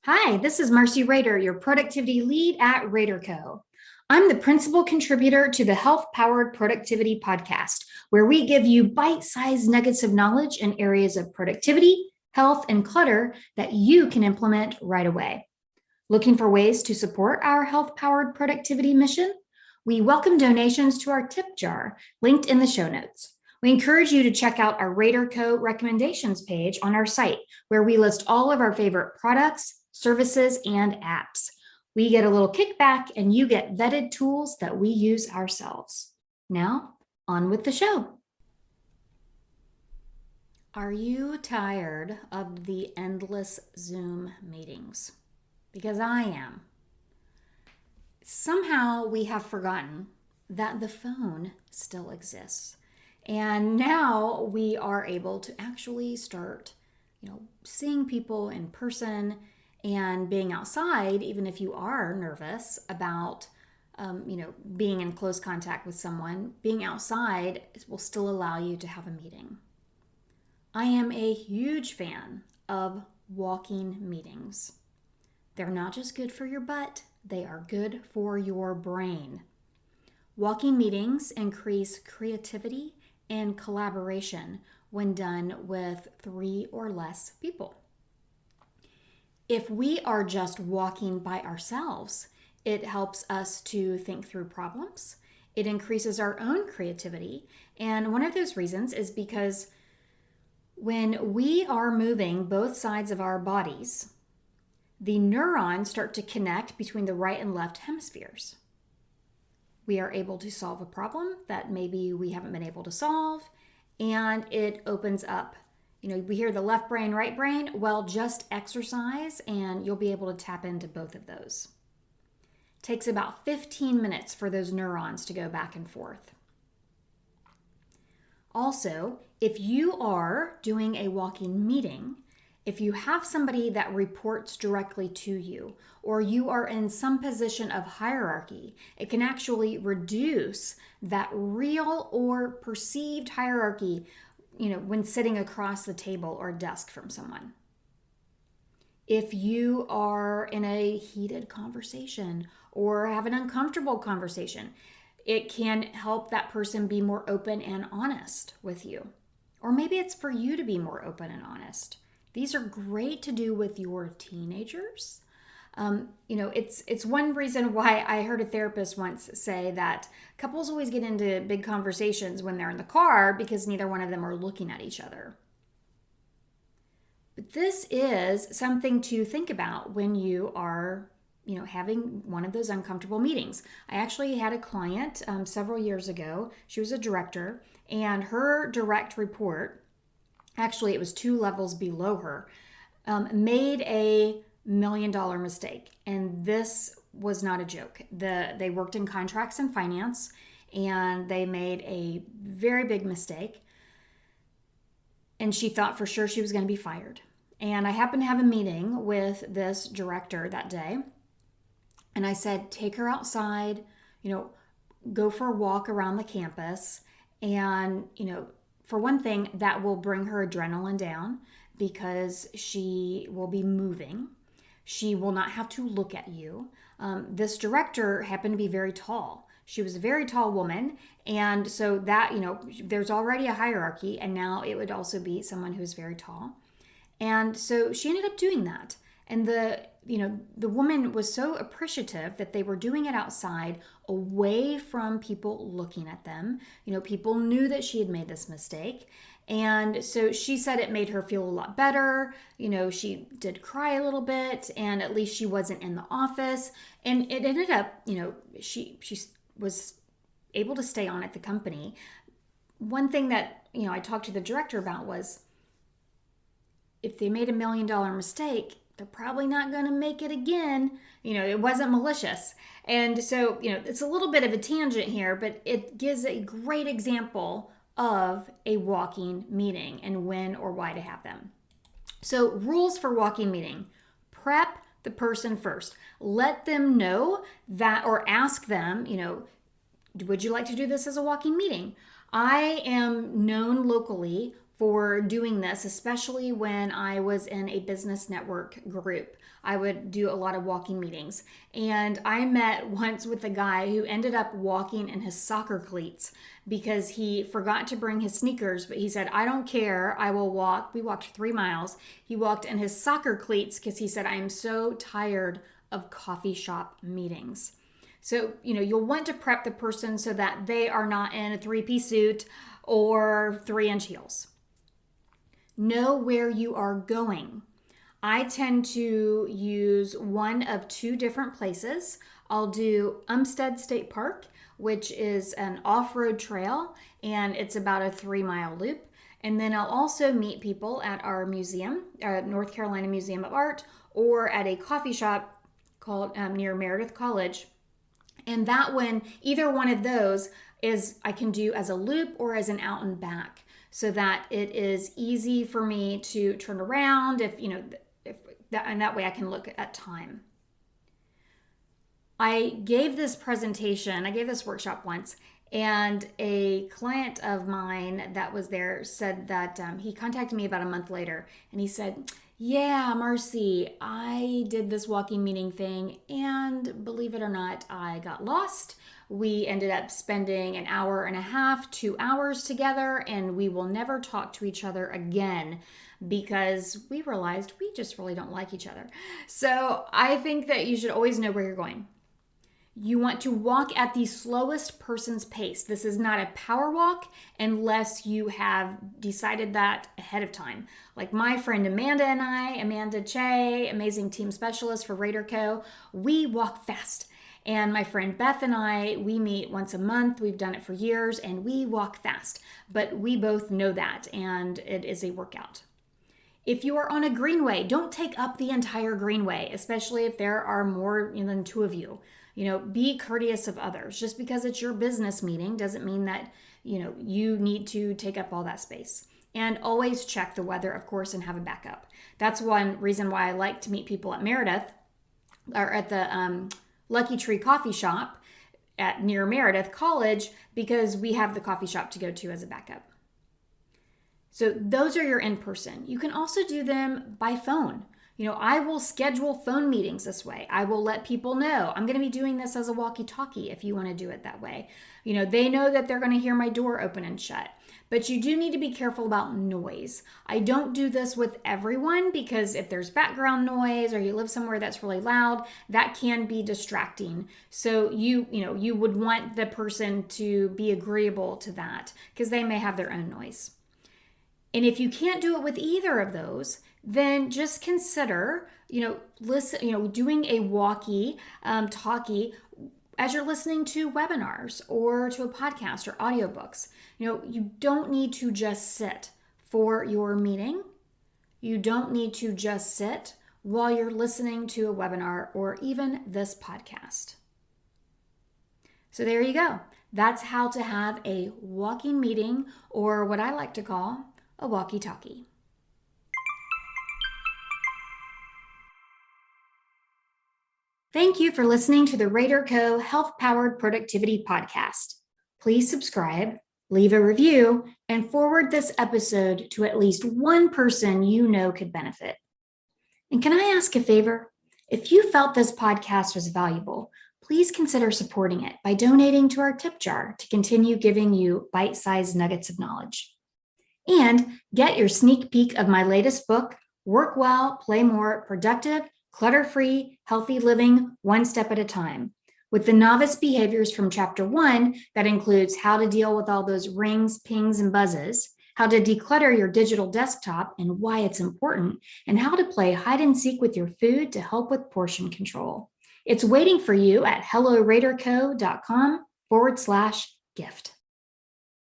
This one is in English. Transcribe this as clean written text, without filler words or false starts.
Hi, this is Marcey Rader, your productivity lead at RaderCo. I'm the principal contributor to the Health Powered Productivity podcast, where we give you bite-sized nuggets of knowledge in areas of productivity, health, and clutter that you can implement right away. Looking for ways to support our health powered productivity mission? We welcome donations to our tip jar, linked in the show notes. We encourage you to check out our RaderCo recommendations page on our site, where we list all of our favorite products, services, and apps. We get a little kickback, and you get vetted tools that we use ourselves. Now, on with the show. Are you tired of the endless Zoom meetings? Because I am. Somehow we have forgotten that the phone still exists. And now we are able to actually start, seeing people in person and being outside, even if you are nervous about, being in close contact with someone. Being outside will still allow you to have a meeting. I am a huge fan of walking meetings. They're not just good for your butt, they are good for your brain. Walking meetings increase creativity and collaboration when done with 3 or less people. If we are just walking by ourselves, it helps us to think through problems. It increases our own creativity. And one of those reasons is because when we are moving both sides of our bodies, the neurons start to connect between the right and left hemispheres. We are able to solve a problem that maybe we haven't been able to solve, and it opens up. We hear the left brain, right brain. Well, just exercise and you'll be able to tap into both of those. It takes about 15 minutes for those neurons to go back and forth. Also, if you are doing a walking meeting, if you have somebody that reports directly to you, or you are in some position of hierarchy, it can actually reduce that real or perceived hierarchy, when sitting across the table or desk from someone. If you are in a heated conversation or have an uncomfortable conversation, it can help that person be more open and honest with you. Or maybe it's for you to be more open and honest. These are great to do with your teenagers. It's one reason why I heard a therapist once say that couples always get into big conversations when they're in the car because neither one of them are looking at each other. But this is something to think about when you are, having one of those uncomfortable meetings. I actually had a client several years ago. She was a director, and her direct report, actually it was 2 levels below her, made a $1 million mistake. And this was not a joke. They worked in contracts and finance, and they made a very big mistake. And she thought for sure she was going to be fired. And I happened to have a meeting with this director that day. And I said, take her outside, go for a walk around the campus. And, for one thing, that will bring her adrenaline down because she will be moving. She will not have to look at you. This director happened to be very tall. She was a very tall woman. And so that, there's already a hierarchy. And now it would also be someone who's very tall. And so she ended up doing that. And the woman was so appreciative that they were doing it outside, away from people looking at them. People knew that she had made this mistake. And so she said it made her feel a lot better. She did cry a little bit, and at least she wasn't in the office. And it ended up, she was able to stay on at the company. One thing that, I talked to the director about was, if they made $1 million mistake, they're probably not going to make it again. It wasn't malicious. And so, it's a little bit of a tangent here, but it gives a great example of a walking meeting and when or why to have them. So, rules for walking meeting. Prep the person first. Let them know that, or ask them, would you like to do this as a walking meeting? I am known locally for doing this, especially when I was in a business network group. I would do a lot of walking meetings. And I met once with a guy who ended up walking in his soccer cleats because he forgot to bring his sneakers, but he said, I don't care, I will walk. We walked 3 miles. He walked in his soccer cleats because he said, I am so tired of coffee shop meetings. So, you'll want to prep the person so that they are not in a 3-piece suit or 3-inch heels. Know where you are going. I tend to use one of 2 different places. I'll do Umstead State Park, which is an off-road trail, and it's about a 3-mile loop. And then I'll also meet people at our museum, North Carolina Museum of Art, or at a coffee shop called near Meredith College. And that one, either one of those I can do as a loop or as an out and back, so that it is easy for me to turn around and that way I can look at time. I gave this workshop once, and a client of mine that was there said that he contacted me about a month later, and he said, yeah, Marcey, I did this walking meeting thing, and believe it or not, I got lost. We ended up spending an hour and a half, 2 hours together, and we will never talk to each other again because we realized we just really don't like each other. So I think that you should always know where you're going. You want to walk at the slowest person's pace. This is not a power walk unless you have decided that ahead of time. Like my friend Amanda Che, amazing team specialist for RaderCo, we walk fast. And my friend Beth and I, we meet once a month. We've done it for years, and we walk fast. But we both know that, and it is a workout. If you are on a greenway, don't take up the entire greenway, especially if there are more than 2 of you. Be courteous of others. Just because it's your business meeting doesn't mean that, you need to take up all that space. And always check the weather, of course, and have a backup. That's one reason why I like to meet people at Meredith or at the Lucky Tree Coffee Shop near Meredith College, because we have the coffee shop to go to as a backup. So those are your in-person. You can also do them by phone. I will schedule phone meetings this way. I will let people know I'm going to be doing this as a walkie-talkie if you want to do it that way. They know that they're going to hear my door open and shut. But you do need to be careful about noise. I don't do this with everyone because if there's background noise or you live somewhere that's really loud, that can be distracting. So you would want the person to be agreeable to that because they may have their own noise. And if you can't do it with either of those, then just consider, doing a walkie-talkie as you're listening to webinars or to a podcast or audiobooks. You don't need to just sit for your meeting. You don't need to just sit while you're listening to a webinar or even this podcast. So there you go. That's how to have a walking meeting, or what I like to call a walkie-talkie. Thank you for listening to the RaderCo Health-Powered Productivity Podcast. Please subscribe, leave a review, and forward this episode to at least one person you know could benefit. And can I ask a favor? If you felt this podcast was valuable, please consider supporting it by donating to our tip jar to continue giving you bite-sized nuggets of knowledge. And get your sneak peek of my latest book, Work Well, Play More, Productive, Clutter-Free, Healthy Living, One Step at a Time, with the novice behaviors from Chapter 1 that includes how to deal with all those rings, pings, and buzzes, how to declutter your digital desktop and why it's important, and how to play hide and seek with your food to help with portion control. It's waiting for you at helloraderco.com/gift.